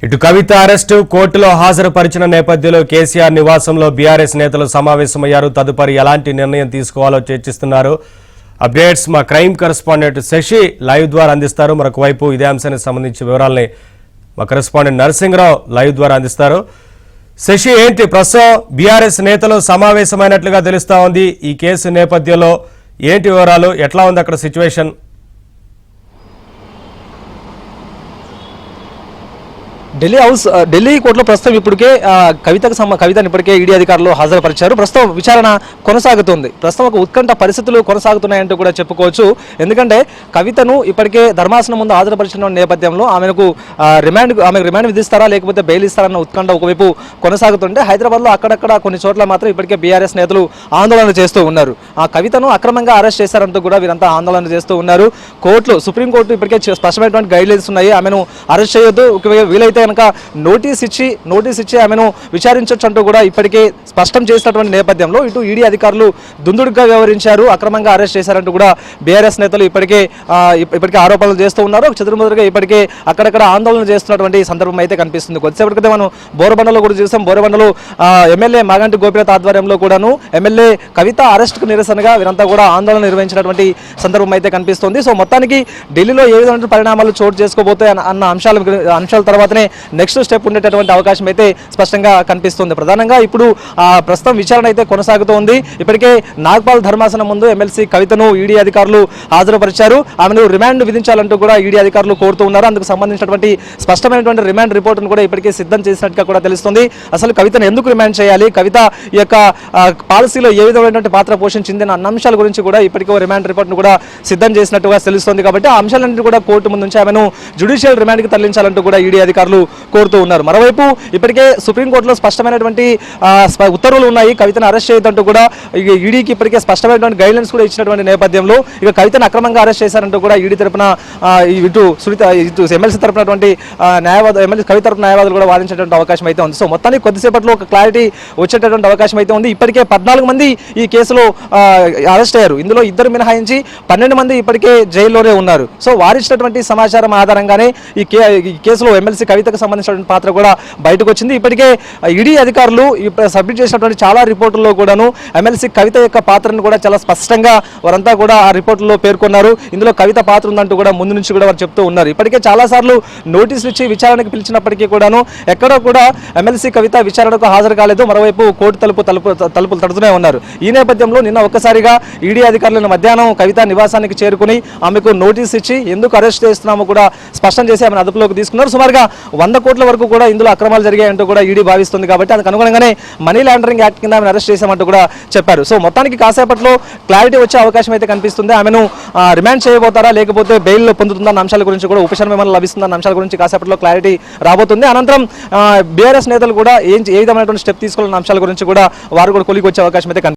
ఇటు కవిత అరెస్టు కోర్టులో హాజరుపరిచిన నేపథ్యంలో కేసీఆర్ నివాసంలో బీఆర్ఎస్ నేతలు సమావేశమయ్యారు. తదుపరి ఎలాంటి నిర్ణయం తీసుకోవాలో చర్చిస్తున్నారు. అప్డేట్స్ మా క్రైమ్ కరెస్పాండెంట్ శశి లైవ్ ద్వారా అందిస్తారు. మరొక వైపు ఇదే అంశానికి సంబంధించిన వివరాలని మా కరెస్పాండెంట్ నరసింహరావు లైవ్ ద్వారా అందిస్తారు. శశి, ఏంటి ప్రస్తుతం బీఆర్ఎస్ నేతలు సమావేశమైనట్లుగా తెలుస్తా ఉంది. ఈ కేసు నేపథ్యంలో ఏంటి వివరాలు, ఎట్లా ఉంది అక్కడ సిచ్యువేషన్? ఢిల్లీ కోర్టులో ప్రస్తుతం ఇప్పటికే కవితను ఇప్పటికే ఈడీ అధికారులు హాజరుపరిచారు. ప్రస్తుతం విచారణ కొనసాగుతుంది. ప్రస్తుతం ఒక ఉత్కంఠ పరిస్థితులు కొనసాగుతున్నాయంటూ కూడా చెప్పుకోవచ్చు. ఎందుకంటే కవితను ఇప్పటికే ధర్మాసనం ముందు హాజరుపరిచిన నేపథ్యంలో ఆమెకు రిమాండ్ విధిస్తారా లేకపోతే బెయిల్ ఇస్తారన్న ఉత్కంఠ ఒకవైపు కొనసాగుతుంటే హైదరాబాద్లో అక్కడక్కడ కొన్ని చోట్ల మాత్రం ఇప్పటికే బీఆర్ఎస్ నేతలు ఆందోళన చేస్తూ ఉన్నారు. ఆ కవితను అక్రమంగా అరెస్ట్ చేశారంటూ కూడా వీరంతా ఆందోళన చేస్తూ ఉన్నారు. సుప్రీంకోర్టు ఇప్పటికే స్పష్టమైనటువంటి గైడ్లైన్స్ ఉన్నాయి. ఆమెను అరెస్ట్ చేయొద్దు, వీలైతే కనుక నోటీస్ ఇచ్చి ఆమెను విచారించవచ్చు అంటూ కూడా ఇప్పటికే స్పష్టం చేసినటువంటి నేపథ్యంలో ఇటు ఈడీ అధికారులు దుందుడుగా వ్యవహరించారు, అక్రమంగా అరెస్ట్ చేశారంటూ కూడా బీఆర్ఎస్ నేతలు ఇప్పటికే ఆరోపణలు చేస్తూ ఉన్నారు. చెదురుమదురుగా ఇప్పటికే అక్కడక్కడ ఆందోళన చేస్తున్నటువంటి సందర్భం అయితే కనిపిస్తుంది. కొద్దిసేపటి క్రితం మనం బోరబండలో కూడా చూసాం. బోరబండలో ఎమ్మెల్యే మాగంటి గోపీనాథ్ ఆధ్వర్యంలో కూడాను ఎమ్మెల్యే కవిత అరెస్టుకు నిరసనగా వీరంతా కూడా ఆందోళన నిర్వహించినటువంటి సందర్భం అయితే కనిపిస్తుంది. సో మొత్తానికి ఢిల్లీలో ఏ విధమైన పరిణామాలు చోటు చేసుకోబోతాయి అన్న అంశాల తర్వాతనే నెక్స్ట్ స్టెప్ ఉండేటటువంటి అవకాశం అయితే స్పష్టంగా కనిపిస్తుంది. ప్రధానంగా ఇప్పుడు ప్రస్తుతం విచారణ అయితే కొనసాగుతోంది. ఇప్పటికే నాగ్పాల్ ధర్మాసనం ముందు ఎమ్మెల్సీ కవితను ఈడీ అధికారులు హాజరుపరిచారు. ఆమెను రిమాండ్ విధించాలంటూ కూడా ఈడీ అధికారులు కోరుతూ ఉన్నారు. అందుకు సంబంధించినటువంటి స్పష్టమైనటువంటి రిమాండ్ రిపోర్టును కూడా ఇప్పటికే సిద్ధం చేసినట్టుగా కూడా తెలుస్తుంది. అసలు కవితను ఎందుకు రిమాండ్ చేయాలి, కవిత ఈ యొక్క పాలసీలో ఏ విధమైనటువంటి పాత్ర పోషించింది అన్న అంశాల గురించి కూడా ఇప్పటికే రిమాండ్ రిపోర్ట్ను కూడా సిద్ధం చేసినట్టుగా తెలుస్తుంది. కాబట్టి ఆ అంశాలన్నింటి కూడా కోర్టు ముందు నుంచి ఆమెను జ్యుడిషియల్ రిమాండ్కి తరలించాలంటూ కూడా ఈడీ అధికారులు కోరుతూ ఉన్నారు. మరోవైపు ఇప్పటికే సుప్రీంకోర్టులో స్పష్టమైనటువంటి ఉత్తర్వులు ఉన్నాయి. కవితను అరెస్ట్ చేయొద్దంటూ కూడా ఈడీకి ఇప్పటికే స్పష్టమైనటువంటి గైడ్లైన్స్ కూడా ఇచ్చినటువంటి నేపథ్యంలో ఇక కవితను అక్రమంగా అరెస్ట్ చేశారంటూ కూడా ఈడీ తరపున ఇటు ఎమ్మెల్సీ తరపునటువంటి ఎమ్మెల్సీ కవిత తరపున న్యాయవాదులు కూడా వాదించేటువంటి అవకాశం అయితే ఉంది. సో మొత్తానికి కొద్దిసేపట్లో ఒక క్లారిటీ వచ్చేటటువంటి అవకాశం అయితే ఉంది. ఇప్పటికే 14 మంది ఈ కేసులో అరెస్ట్ అయ్యారు. ఇందులో 2 మినహాయించి 12 మంది ఇప్పటికే జైల్లోనే ఉన్నారు. సో వారిచ్చినటువంటి సమాచారం ఆధారంగానే ఈ కేసులో ఎమ్మెల్సీ కవితకు సంబంధించినటువంటి పాత్ర కూడా బయటకు వచ్చింది. ఇప్పటికే ఈడీ అధికారులు సబ్మిట్ చేసినటువంటి చాలా రిపోర్టుల్లో కూడాను ఎమ్మెల్సీ కవిత యొక్క పాత్రను కూడా చాలా స్పష్టంగా వారంతా కూడా ఆ రిపోర్టుల్లో పేర్కొన్నారు. ఇందులో కవిత పాత్ర ఉందంటూ కూడా ముందు నుంచి కూడా వారు చెప్తూ ఉన్నారు. ఇప్పటికే చాలాసార్లు నోటీసులు ఇచ్చి విచారణకు పిలిచినప్పటికీ కూడాను ఎక్కడో కూడా ఎమ్మెల్సీ కవిత విచారణకు హాజరు కాలేదు. మరోవైపు కోర్టు తలుపులు తడుతూనే ఉన్నారు. ఈ నేపథ్యంలో నిన్న ఒక్కసారిగా ఈడీ అధికారులను మధ్యాహ్నం కవిత నివాసానికి చేరుకుని ఆమెకు నోటీస్ ఇచ్చి ఎందుకు అరెస్ట్ చేస్తున్నామో కూడా స్పష్టం చేసి ఆమెను అదుపులోకి తీసుకున్నారు. సుమారుగా 100 కోట్ల వరకు కూడా ఇందులో అక్రమాలు జరిగాయంటూ కూడా ఈడీ భావిస్తుంది. కాబట్టి అందుకు అనుగుణంగానే మనీ లాండరింగ్ యాక్ట్ కింద ఆమెను అరెస్ట్ చేశామంటూ కూడా చెప్పారు. సో మొత్తానికి కాసేపట్లో క్లారిటీ వచ్చే అవకాశం అయితే కనిపిస్తుంది. ఆమెను రిమాండ్ చేయబోతారా లేకపోతే బెయిల్ పొందుతుందన్న అంశాల గురించి కూడా ఉపశమనం ఏమైనా లభిస్తుందన్న అంశాల గురించి కాసేపట్లో క్లారిటీ రాబోతుంది. అనంతరం బీఆర్ఎస్ నేతలు కూడా ఏ విధమైనటువంటి స్టెప్ తీసుకోవాలన్న అంశాల గురించి కూడా వారు కూడా కొలికి వచ్చే అవకాశం అయితే